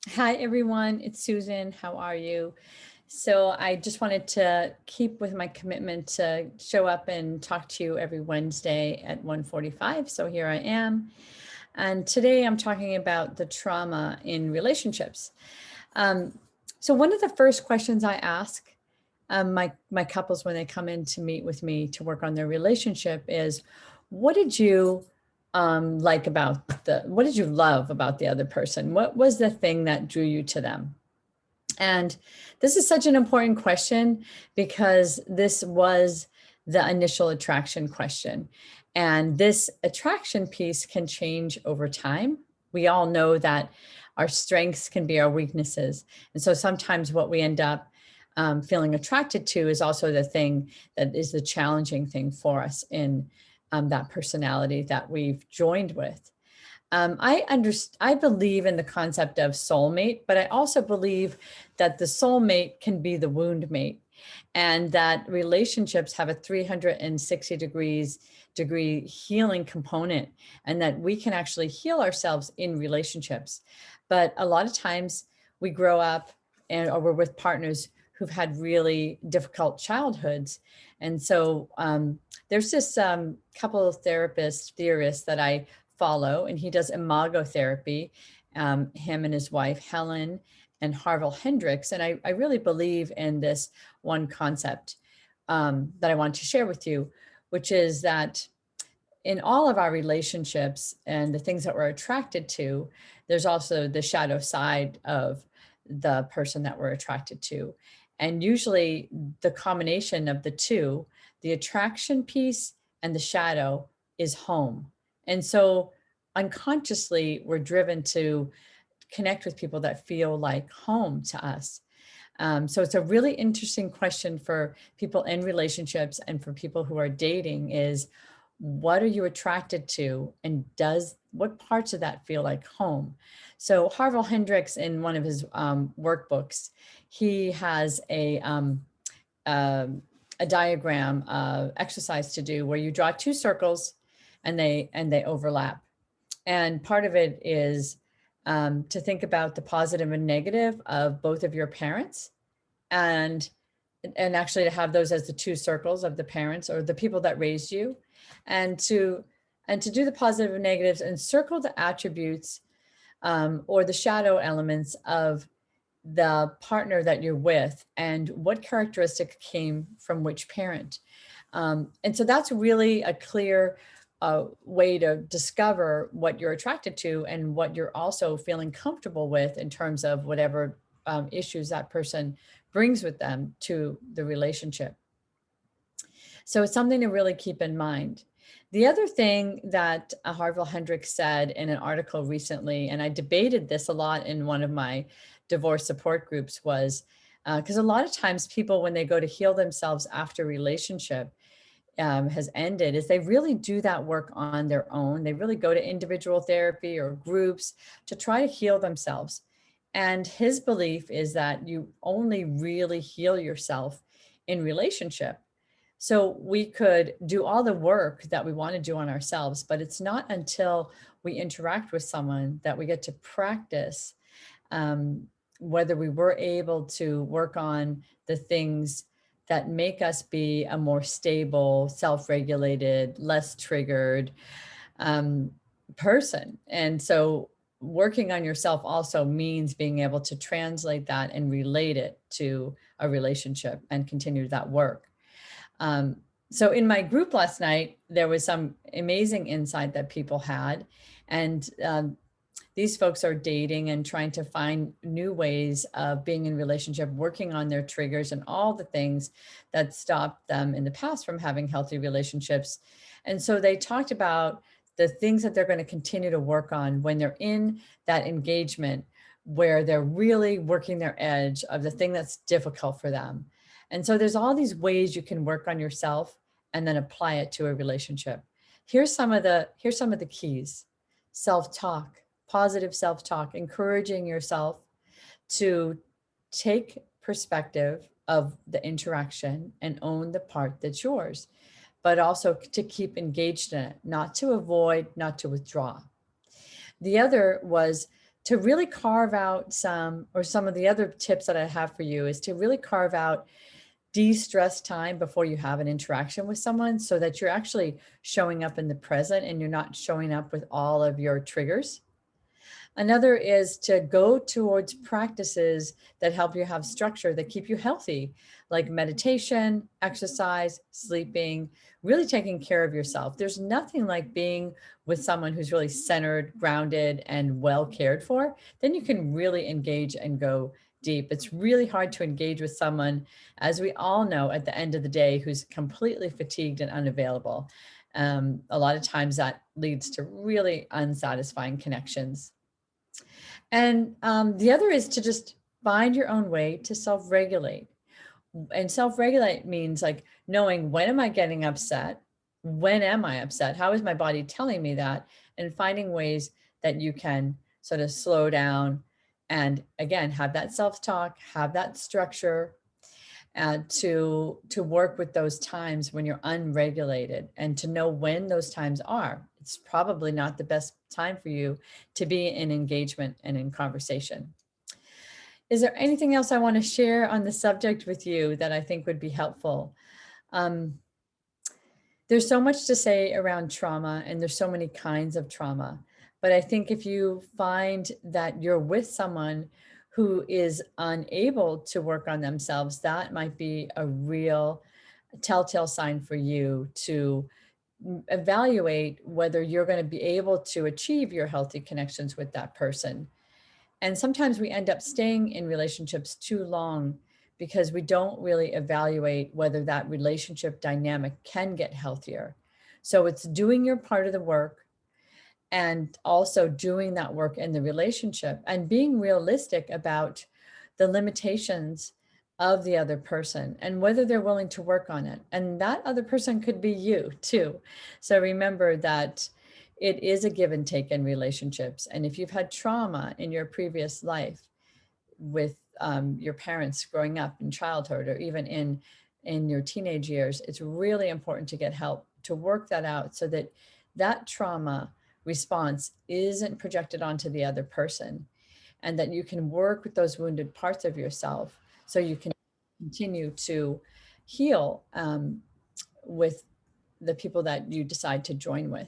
Hi, everyone. It's Susan. How are you? So I just wanted to keep with my commitment to show up and talk to you every Wednesday at 1:45. So here I am. And today I'm talking about the trauma in relationships. Um, so one of the first questions I ask my couples when they come in to meet with me to work on their relationship is, what did you like about what did you love about the other person? What was the thing that drew you to them? And this is such an important question because this was the initial attraction question. And this attraction piece can change over time. We all know that our strengths can be our weaknesses. And so sometimes what we end up feeling attracted to is also the thing that is the challenging thing for us in that personality that we've joined with. I believe in the concept of soulmate, but I also believe that the soulmate can be the wound mate, and that relationships have a 360 degree healing component, and that we can actually heal ourselves in relationships. But a lot of times we grow up or we're with partners who've had really difficult childhoods. And so there's this couple of theorists that I follow, and he does imago therapy, him and his wife, Helen and Harville Hendricks. And I really believe in this one concept that I want to share with you, which is that in all of our relationships and the things that we're attracted to, there's also the shadow side of the person that we're attracted to. And usually the combination of the two, the attraction piece and the shadow, is home. And so unconsciously, we're driven to connect with people that feel like home to us. So it's a really interesting question for people in relationships and for people who are dating is, what are you attracted to, and does what parts of that feel like home? So Harville Hendricks, in one of his workbooks, he has um, a diagram exercise to do where you draw two circles and they overlap. And part of it is to think about the positive and negative of both of your parents, and actually to have those as the two circles of the parents or the people that raised you, and to do the positive and negatives and circle the attributes or the shadow elements of the partner that you're with and what characteristic came from which parent. And so that's really a clear way to discover what you're attracted to and what you're also feeling comfortable with in terms of whatever issues that person brings with them to the relationship. So it's something to really keep in mind. The other thing that Harville Hendricks said in an article recently, and I debated this a lot in one of my divorce support groups, was because a lot of times people, when they go to heal themselves after a relationship has ended, is they really do that work on their own. They really go to individual therapy or groups to try to heal themselves. And his belief is that you only really heal yourself in relationship. So we could do all the work that we want to do on ourselves, but it's not until we interact with someone that we get to practice um, whether we were able to work on the things that make us be a more stable, self-regulated, less triggered um, person. And so working on yourself also means being able to translate that and relate it to a relationship and continue that work. Um, so in my group last night, there was some amazing insight that people had. And these folks are dating and trying to find new ways of being in relationship, working on their triggers and all the things that stopped them in the past from having healthy relationships. And so they talked about the things that they're going to continue to work on when they're in that engagement where they're really working their edge of the thing that's difficult for them. And so there's all these ways you can work on yourself and then apply it to a relationship. Here's some of the keys. Self-talk, positive self-talk, encouraging yourself to take perspective of the interaction and own the part that's yours, but also to keep engaged in it, not to avoid, not to withdraw. The other was to really carve out some of the other tips that I have for you is to really carve out de-stress time before you have an interaction with someone so that you're actually showing up in the present and you're not showing up with all of your triggers. Another is to go towards practices that help you have structure, that keep you healthy, like meditation, exercise, sleeping, really taking care of yourself. There's nothing like being with someone who's really centered, grounded, and well cared for. Then you can really engage and go deep. It's really hard to engage with someone, as we all know, at the end of the day, who's completely fatigued and unavailable. A lot of times that leads to really unsatisfying connections. And the other is to just find your own way to self-regulate. And self-regulate means like knowing, when am I getting upset? When am I upset? How is my body telling me that? And finding ways that you can sort of slow down and, again, have that self-talk, have that structure, to work with those times when you're unregulated, and to know when those times are. It's probably not the best time for you to be in engagement and in conversation. Is there anything else I want to share on the subject with you that I think would be helpful? There's so much to say around trauma, and there's so many kinds of trauma. But I think if you find that you're with someone who is unable to work on themselves, that might be a real telltale sign for you to evaluate whether you're going to be able to achieve your healthy connections with that person. And sometimes we end up staying in relationships too long because we don't really evaluate whether that relationship dynamic can get healthier. So it's doing your part of the work, and also doing that work in the relationship and being realistic about the limitations of the other person and whether they're willing to work on it. And that other person could be you too. So remember that it is a give and take in relationships. And if you've had trauma in your previous life with your parents growing up in childhood, or even in your teenage years, it's really important to get help to work that out so that that trauma response isn't projected onto the other person, and that you can work with those wounded parts of yourself so you can continue to heal with the people that you decide to join with.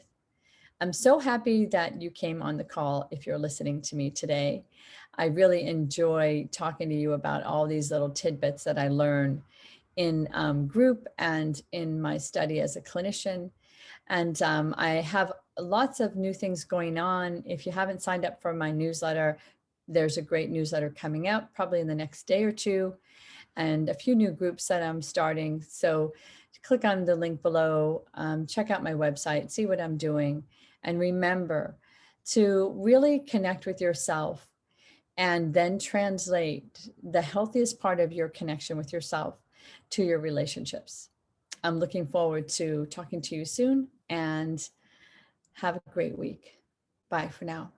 I'm so happy that you came on the call if you're listening to me today. I really enjoy talking to you about all these little tidbits that I learn in group and in my study as a clinician. And I have lots of new things going on. If you haven't signed up for my newsletter, there's a great newsletter coming out probably in the next day or two, and a few new groups that I'm starting. So click on the link below, check out my website, see what I'm doing. And remember to really connect with yourself and then translate the healthiest part of your connection with yourself to your relationships. I'm looking forward to talking to you soon, and have a great week. Bye for now.